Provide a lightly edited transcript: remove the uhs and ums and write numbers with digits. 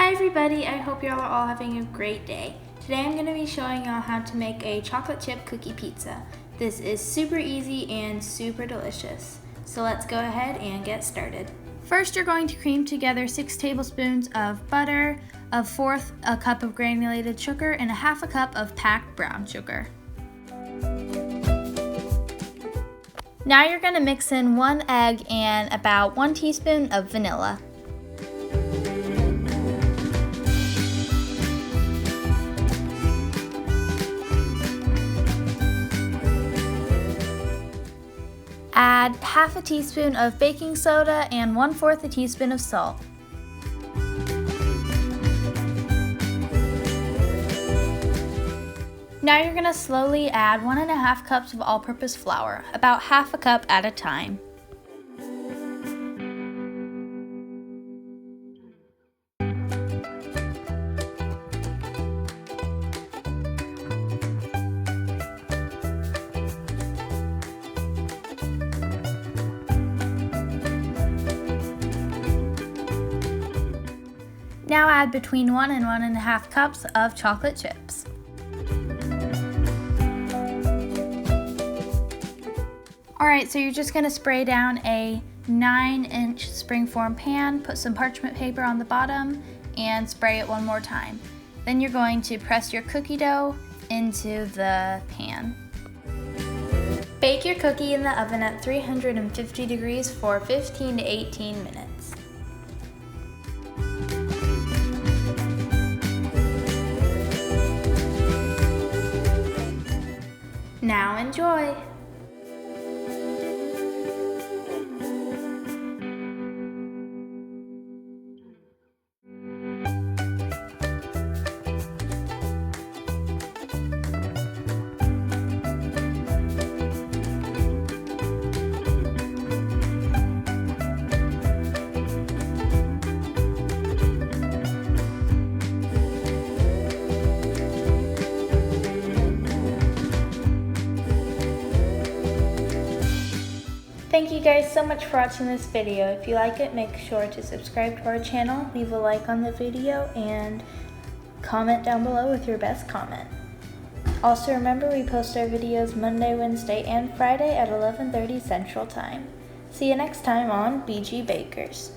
Hi everybody, I hope you're all having a great day. Today I'm going to be showing y'all how to make a chocolate chip cookie pizza. This is super easy and super delicious. So let's go ahead and get started. First you're going to cream together 6 tablespoons of butter, a fourth a cup of granulated sugar, and a half a cup of packed brown sugar. Now you're going to mix in 1 egg and about 1 teaspoon of vanilla. Add half a teaspoon of baking soda and 1/4 a teaspoon of salt. Now you're going to slowly add 1½ cups of all-purpose flour, about half a cup at a time. Now add between 1 and 1½ cups of chocolate chips. Alright, so you're just going to spray down a 9-inch springform pan, put some parchment paper on the bottom, and spray it one more time. Then you're going to press your cookie dough into the pan. Bake your cookie in the oven at 350 degrees for 15 to 18 minutes. Now enjoy! Thank you guys so much for watching this video. If you like it, make sure to subscribe to our channel, leave a like on the video, and comment down below with your best comment. Also remember, we post our videos Monday, Wednesday, and Friday at 11:30 Central Time. See you next time on BG Bakers.